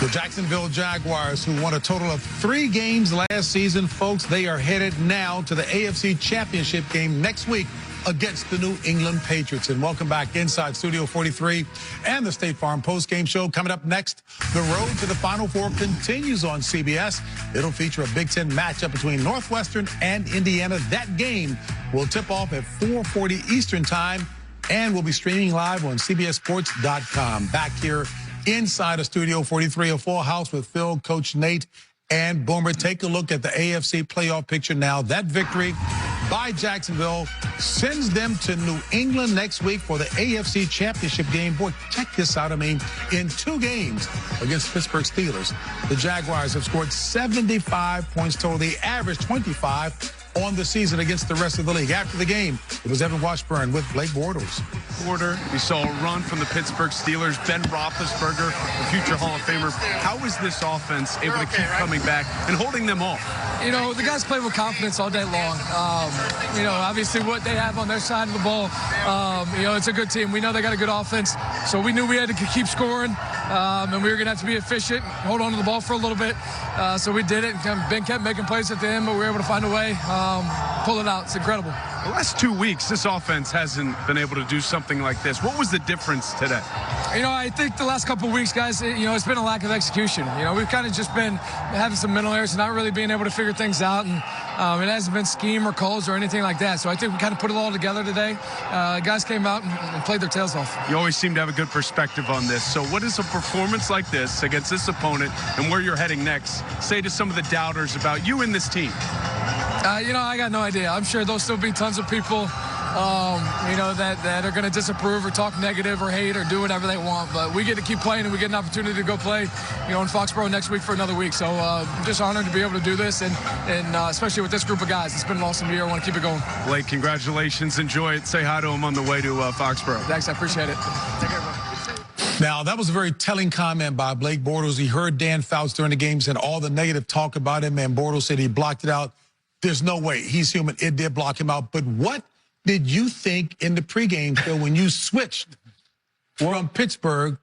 The Jacksonville Jaguars, who won a total of 3 games last season, folks, they are headed now to the AFC Championship game next week against the New England Patriots. And welcome back inside Studio 43 and the State Farm postgame show. Coming up next, the road to the Final Four continues on CBS. It'll feature a Big Ten matchup between Northwestern and Indiana. That game will tip off at 4:40 Eastern Time and will be streaming live on CBSSports.com. Back here inside of Studio 43, a full house with Phil, Coach Nate, and Boomer. Take a look at the AFC playoff picture now. That victory by Jacksonville sends them to New England next week for the AFC Championship game. Boy, check this out. I mean, in 2 games against Pittsburgh Steelers, the Jaguars have scored 75 points total. They average 25 on the season against the rest of the league. After the game, it was Evan Washburn with Blake Bortles. We saw a run from the Pittsburgh Steelers. Ben Roethlisberger, the future Hall of Famer. How is this offense able to keep coming back and holding them off? You know, the guys play with confidence all day long. You know, obviously what they have on their side of the ball, you know, it's a good team. We know they got a good offense, so we knew we had to keep scoring, and we were going to have to be efficient, hold on to the ball for a little bit. So we did it. Ben kept making plays at the end, but we were able to find a way, pull it out. It's incredible. The last 2 weeks, this offense hasn't been able to do something like this. What was the difference today? You know, I think the last couple of weeks, guys, you know, it's been a lack of execution. You know, we've kind of just been having some mental errors and not really being able to figure things out. And it hasn't been scheme or calls or anything like that. So I think we kind of put it all together today. Guys came out and played their tails off. You always seem to have a good perspective on this. So what does a performance like this against this opponent and where you're heading next say to some of the doubters about you and this team? You know, I got no idea. I'm sure there'll still be tons of people, you know, that are going to disapprove or talk negative or hate or do whatever they want. But we get to keep playing, and we get an opportunity to go play, you know, in Foxborough next week for another week. So I'm just honored to be able to do this, and especially with this group of guys. It's been an awesome year. I want to keep it going. Blake, congratulations. Enjoy it. Say hi to him on the way to Foxborough. Thanks. I appreciate it. Take care, bro. Now, that was a very telling comment by Blake Bortles. He heard Dan Fouts during the games and all the negative talk about him, and Bortles said he blocked it out. There's no way. He's human. It did block him out. But what did you think in the pregame show when you switched from Pittsburgh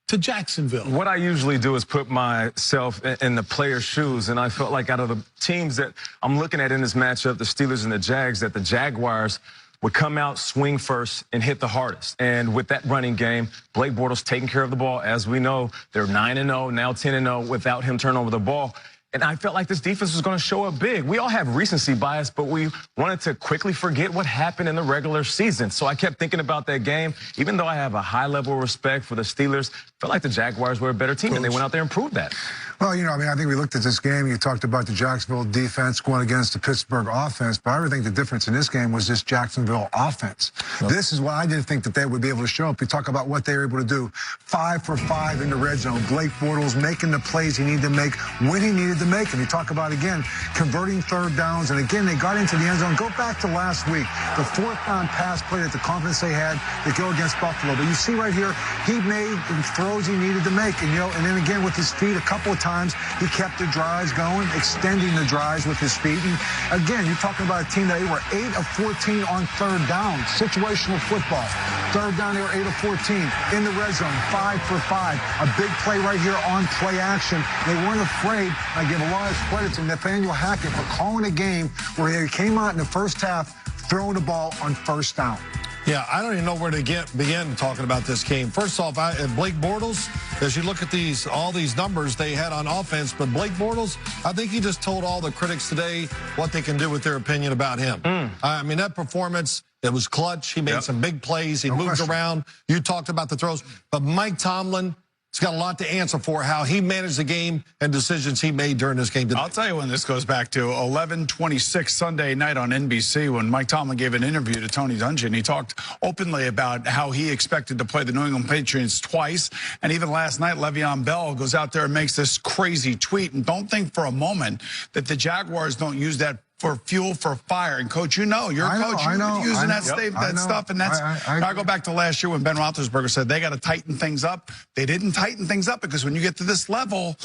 to Jacksonville? What I usually do is put myself in the player's shoes, and I felt like out of the teams that I'm looking at in this matchup, the Steelers and the Jags, that the Jaguars would come out, swing first, and hit the hardest. And with that running game, Blake Bortles taking care of the ball. As we know, they're 9-0, now 10-0 without him turning over the ball. And I felt like this defense was going to show up big. We all have recency bias, but we wanted to quickly forget what happened in the regular season. So I kept thinking about that game. Even though I have a high level of respect for the Steelers, I felt like the Jaguars were a better team, and they went out there and proved that. Well, you know, I mean, I think we looked at this game. You talked about the Jacksonville defense going against the Pittsburgh offense, but I think the difference in this game was this Jacksonville offense. Yep. This is what I didn't think that they would be able to show up. We talk about what they were able to do. 5 for 5 in the red zone. Blake Bortles making the plays he needed to make when he needed to make them. You talk about, again, converting third downs, and again, they got into the end zone. Go back to last week, the 4th down pass play, that the confidence they had to go against Buffalo. But you see right here, he made the throws he needed to make, and, you know, and then again with his feet a couple of times, he kept the drives going, extending the drives with his feet. And again, you're talking about a team that they were 8 of 14 on third down. Situational football. Third down, they were 8 of 14. In the red zone, 5 for 5. A big play right here on play action. They weren't afraid. I give a lot of credit to Nathaniel Hackett for calling a game where they came out in the first half throwing the ball on first down. Yeah, I don't even know where to begin talking about this game. First off, Blake Bortles, as you look at all these numbers they had on offense, but Blake Bortles, I think he just told all the critics today what they can do with their opinion about him. I mean, that performance, it was clutch. He made some big plays. He moved around. You talked about the throws. But Mike Tomlin, he's got a lot to answer for how he managed the game and decisions he made during this game today. I'll tell you when this goes back to 11/26 Sunday night on NBC when Mike Tomlin gave an interview to Tony Dungy. He talked openly about how he expected to play the New England Patriots twice. And even last night, Le'Veon Bell goes out there and makes this crazy tweet. And don't think for a moment that the Jaguars don't use that for fuel for fire. And, Coach, you know, you're a coach. You've been using that stuff. And that's, I go back to last year when Ben Roethlisberger said they got to tighten things up. They didn't tighten things up because when you get to this level,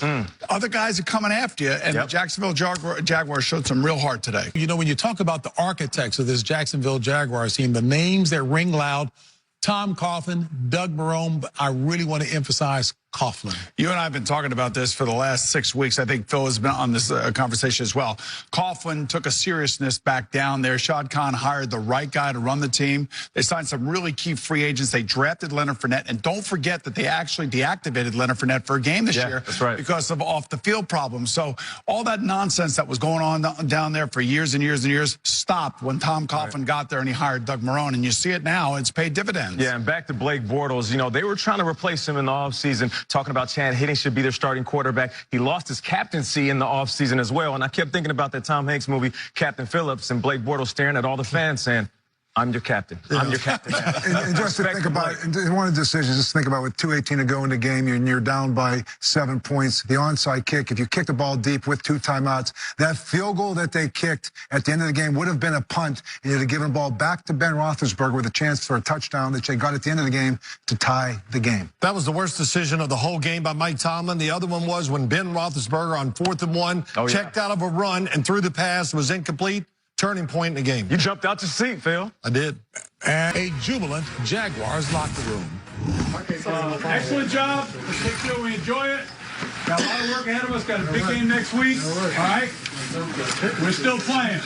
other guys are coming after you. And the Jacksonville Jaguars showed some real heart today. You know, when you talk about the architects of this Jacksonville Jaguars team, the names that ring loud, Tom Coughlin, Doug Marrone, I really want to emphasize Coughlin. You and I have been talking about this for the last 6 weeks. I think Phil has been on this conversation as well. Coughlin took a seriousness back down there. Shad Khan hired the right guy to run the team. They signed some really key free agents. They drafted Leonard Fournette. And don't forget that they actually deactivated Leonard Fournette for a game this year. That's right. Because of off-the-field problems. So all that nonsense that was going on down there for years and years and years stopped when Tom Coughlin got there and he hired Doug Marrone. And you see it now. It's paid dividends. Yeah, and back to Blake Bortles. You know, they were trying to replace him in the offseason, talking about Chad Henne should be their starting quarterback. He lost his captaincy in the offseason as well. And I kept thinking about that Tom Hanks movie, Captain Phillips, and Blake Bortles staring at all the fans saying, I'm your captain. I'm your captain. And just to think about one of the decisions, just think about with 2:18 to go in the game, you're down by 7 points. The onside kick, if you kick the ball deep with 2 timeouts, that field goal that they kicked at the end of the game would have been a punt. And you'd have given the ball back to Ben Roethlisberger with a chance for a touchdown that they got at the end of the game to tie the game. That was the worst decision of the whole game by Mike Tomlin. The other one was when Ben Roethlisberger on 4th and 1 checked out of a run and threw the pass, was incomplete. Turning point in the game. You jumped out your seat, Phil. I did. And a jubilant Jaguars locker room. Excellent job. We enjoy it. Got a lot of work ahead of us. Got a big game next week. All right. We're still playing.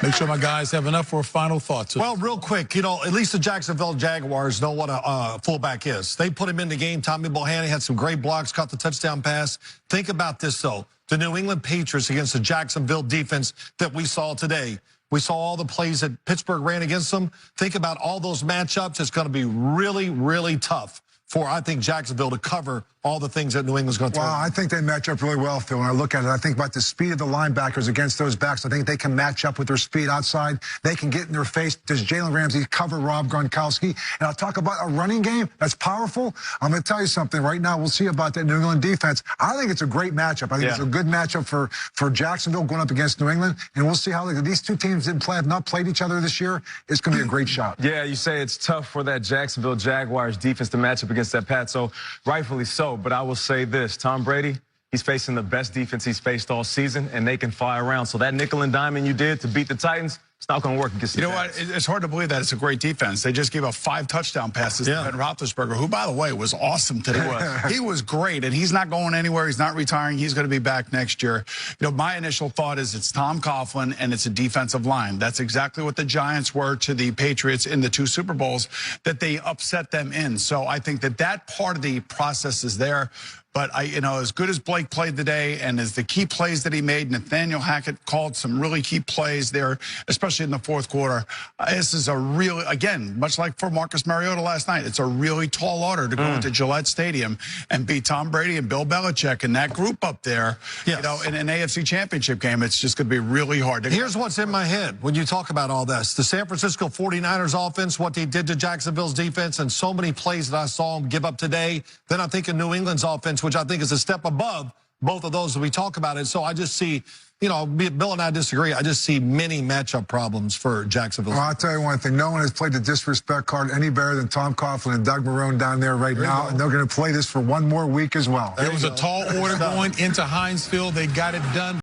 Make sure my guys have enough for final thoughts. Well, real quick, you know, at least the Jacksonville Jaguars know what a fullback is. They put him in the game. Tommy Bohannon had some great blocks, caught the touchdown pass. Think about this, though. The New England Patriots against the Jacksonville defense that we saw today. We saw all the plays that Pittsburgh ran against them. Think about all those matchups. It's going to be really, really tough for, I think, Jacksonville to cover all the things that New England's going to throw. Well, I think they match up really well, Phil. When I look at it, I think about the speed of the linebackers against those backs. I think they can match up with their speed outside. They can get in their face. Does Jalen Ramsey cover Rob Gronkowski? And I'll talk about a running game that's powerful. I'm going to tell you something right now. We'll see about that New England defense. I think it's a great matchup. I think it's a good matchup for Jacksonville going up against New England. And we'll see how these two teams have not played each other this year. It's going to be a great shot. Yeah, you say it's tough for that Jacksonville Jaguars defense to match up against that Pat, so rightfully so. But I will say this, Tom Brady, he's facing the best defense he's faced all season, and they can fly around. So that nickel and diamond you did to beat the Titans, it's not going to work against the Pats. You know what? It's hard to believe that it's a great defense. They just gave up 5 touchdown passes to Ben Roethlisberger, who, by the way, was awesome today. He was great, and he's not going anywhere. He's not retiring. He's going to be back next year. You know, my initial thought is it's Tom Coughlin, and it's a defensive line. That's exactly what the Giants were to the Patriots in the 2 Super Bowls that they upset them in. So I think that part of the process is there. But, you know, as good as Blake played today and as the key plays that he made, Nathaniel Hackett called some really key plays there, especially in the 4th quarter. This is a really, again, much like for Marcus Mariota last night, it's a really tall order to go into Gillette Stadium and beat Tom Brady and Bill Belichick and that group up there, you know, in an AFC championship game. It's just going to be really hard. Here's what's in my head when you talk about all this. The San Francisco 49ers offense, what they did to Jacksonville's defense, and so many plays that I saw them give up today. Then I think of New England's offense, which I think is a step above both of those that we talk about it. So I just see, you know, Bill and I disagree. I just see many matchup problems for Jacksonville. Well, I'll tell you one thing. No one has played the disrespect card any better than Tom Coughlin and Doug Marrone down there right now. And they're going to play this for one more week as well. There was a tall order going into Heinz Field. They got it done.